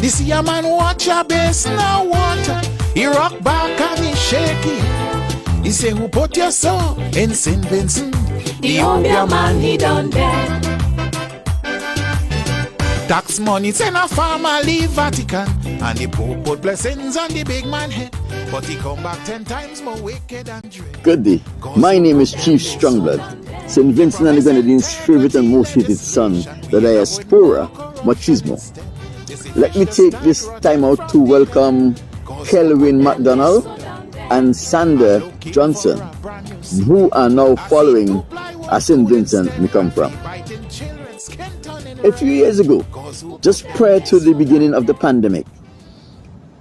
This here man watch a bass now water. He rock back and he shaky. He say who put your soul in St. Vincent? The Ombia man he done dead. Tax money send a farmer leave Vatican, and the Pope put blessings on the big man head. But he come back 10 times more wicked and dread. Good day. My name is Chief Strongblood, St. Vincent and the Grenadines' favorite and most hated son, the diaspora machismo. Let me take this time out to welcome Kelvin McDonald and Sander Johnson, who are now following as St. Vincent me come from. A few years ago, just prior to the beginning of the pandemic,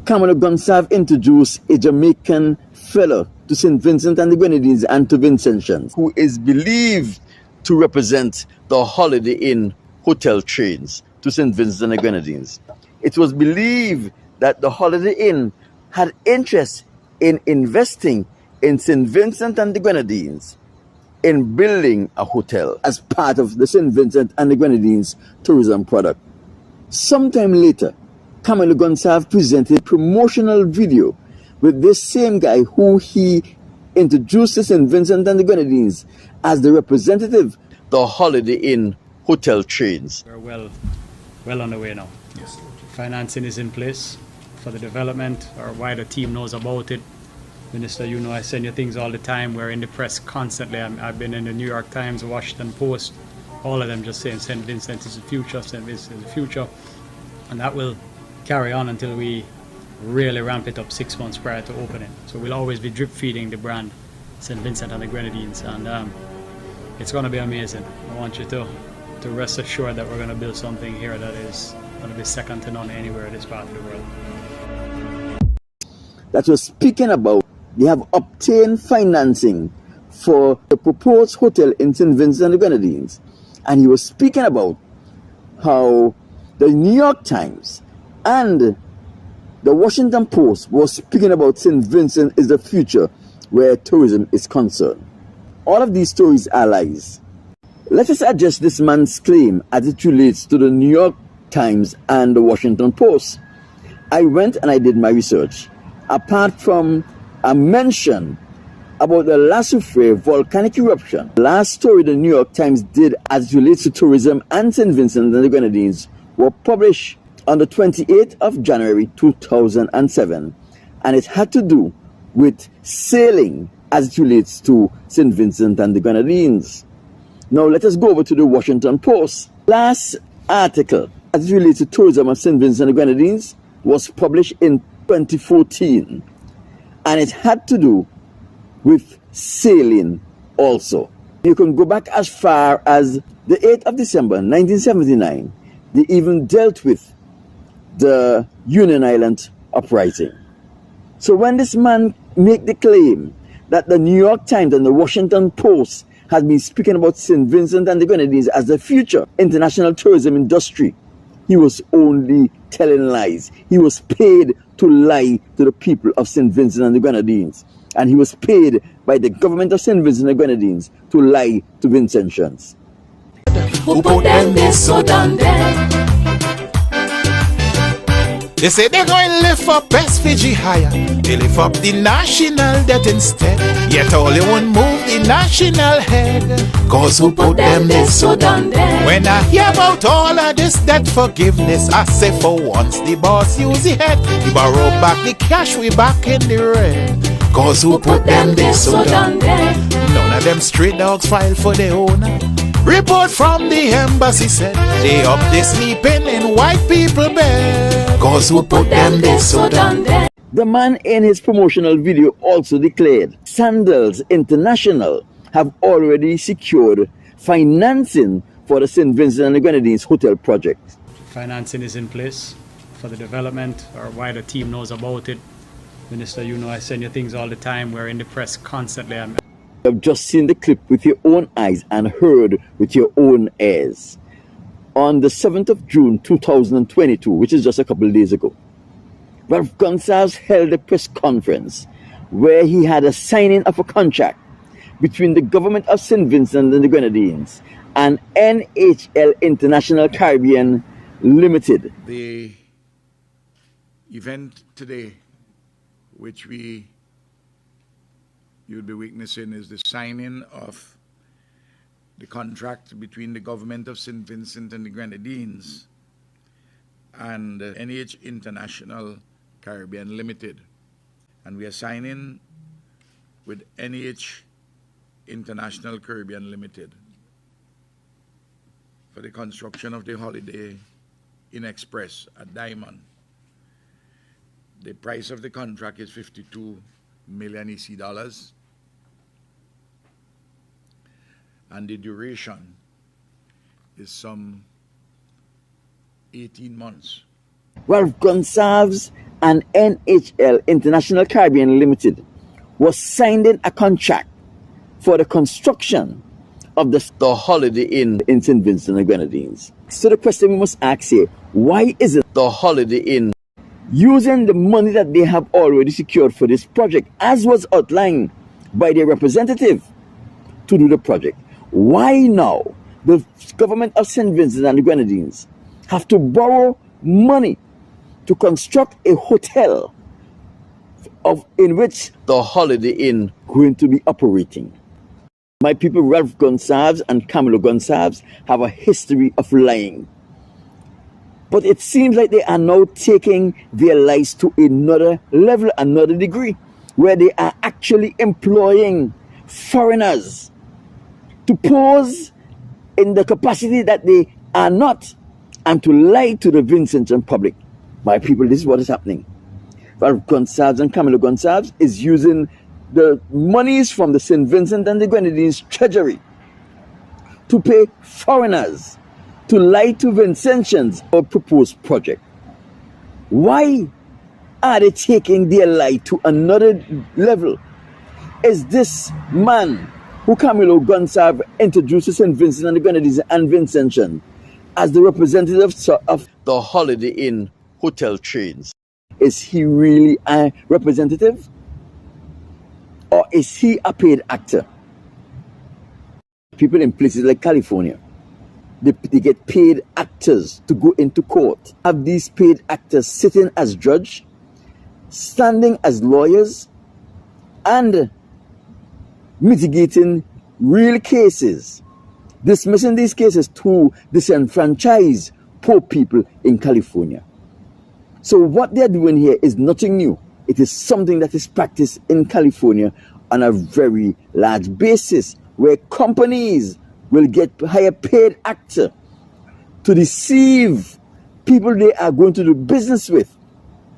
Camille Gonsalves introduced a Jamaican fellow to St. Vincent and the Grenadines and to Vincentians, who is believed to represent the Holiday Inn hotel chains to St. Vincent and the Grenadines. It was believed that the Holiday Inn had interest in investing in St. Vincent and the Grenadines in building a hotel as part of the St. Vincent and the Grenadines tourism product. Sometime later, Camille Gonsalves presented a promotional video with this same guy who he introduced to St. Vincent and the Grenadines as the representative, the Holiday Inn hotel chains. We're well on the way now. Yes. Financing is in place for the development. Our wider team knows about it. Minister, you know I send you things all the time. We're in the press constantly. I've been in the New York Times, Washington Post, all of them just saying St. Vincent is the future, St. Vincent is the future. And that will carry on until we really ramp it up 6 months prior to opening. So we'll always be drip feeding the brand St. Vincent and the Grenadines, and it's going to be amazing. I want you to rest assured that we're going to build something here that is going to be second to none anywhere in this part of the world. That was speaking about they have obtained financing for the proposed hotel in St. Vincent and the Grenadines, and he was speaking about how the New York Times and the Washington Post was speaking about St. Vincent is the future where tourism is concerned. All of these stories are lies. Let us address this man's claim as it relates to the New York Times and the Washington Post. I went and I did my research. Apart from a mention about the La Soufrière volcanic eruption, the last story the New York Times did as it relates to tourism and St. Vincent and the Grenadines were published on the 28th of January 2007, and it had to do with sailing as it relates to St. Vincent and the Grenadines. Now let us go over to the Washington Post. Last article as it relates to tourism of St. Vincent and the Grenadines was published in 2014, and it had to do with sailing also. You can go back as far as the 8th of December 1979. They even dealt with the Union Island uprising. So when this man make the claim that the New York Times and the Washington Post has been speaking about St. Vincent and the Grenadines as the future international tourism industry, he was only telling lies. He was paid to lie to the people of St. Vincent and the Grenadines. And he was paid by the government of St. Vincent and the Grenadines to lie to Vincentians. Who put them there so done dead? They say they're going to lift up SVG higher. They lift up the national debt instead. Yet all they won't move the national head. Cause who put them there so done dead? When I hear about all of this debt forgiveness, I say for once the boss use the head. He borrow back the cash, we back in the red. Cause who put them there so done dead? None of them street dogs file for their owner. Report from the embassy said they up they sleeping in white people bed. Cause who put them there so done dead? The man in his promotional video also declared Sandals International have already secured financing for the St. Vincent and the Grenadines hotel project. Financing is in place for the development. Our wider team knows about it. Minister, you know I send you things all the time. We're in the press constantly. You have just seen the clip with your own eyes and heard with your own ears. On the 7th of June 2022, which is just a couple of days ago, Ralph Gonsalves held a press conference where he had a signing of a contract between the government of St. Vincent and the Grenadines and NHL International Caribbean Limited. The event today, which you'll be witnessing, is the signing of the contract between the government of St. Vincent and the Grenadines and NH International Caribbean Limited. And we are signing with NH International Caribbean Limited for the construction of the Holiday Inn Express at Diamond. The price of the contract is 52 million EC dollars, and the duration is some 18 months. Ralph Gonsalves and NHL International Caribbean Limited was signing a contract for the construction of the Holiday Inn in St. Vincent and the Grenadines. So the question we must ask here, why is it the Holiday Inn using the money that they have already secured for this project, as was outlined by their representative, to do the project? Why now the government of St. Vincent and the Grenadines have to borrow money to construct a hotel in which the Holiday Inn going to be operating? My people, Ralph Gonsalves and Camille Gonsalves, have a history of lying. But it seems like they are now taking their lies to another level, another degree, where they are actually employing foreigners to pose in the capacity that they are not, and to lie to the Vincentian public. My people, this is what is happening. Ralph Gonsalves and Camille Gonsalves is using the monies from the St. Vincent and the Grenadines treasury to pay foreigners to lie to Vincentians or proposed project. Why are they taking their lie to another level? Is this man who Camille Gonsalves introduced to St. Vincent and the Grenadines and Vincentian as the representative of the Holiday Inn hotel chains, is he really a representative? Or is he a paid actor? People in places like California, they get paid actors to go into court. Have these paid actors sitting as judge, standing as lawyers, and mitigating real cases, dismissing these cases to disenfranchise poor people in California. So what they're doing here is nothing new. It is something that is practiced in California on a very large basis, where companies will hire paid actor to deceive people they are going to do business with,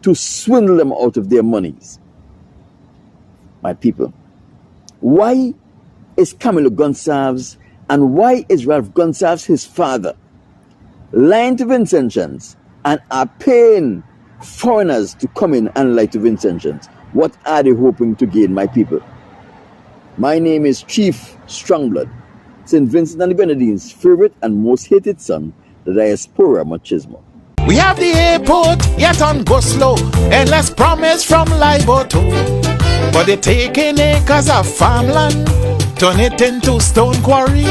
to swindle them out of their monies. My people, why is Camille Gonsalves and why is Ralph Gonsalves, his father, lying to Vincentians and are paying foreigners to come in and lie to Vincentians? What are they hoping to gain, my people? My name is Chief Strongblood, St. Vincent and the Grenadines' favorite and most hated son, the diaspora machismo. We have the airport yet on go slow, endless promise from Liboto. But they taking acres of farmland, turn it into stone quarry,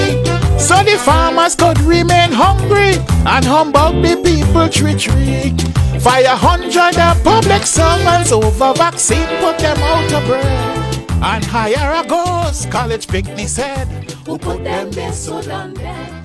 so the farmers could remain hungry and humbug the people tree. 500 of public servants over vaccine put them out of bread. And hire a ghost, college picnic said, Who put them there so done dead?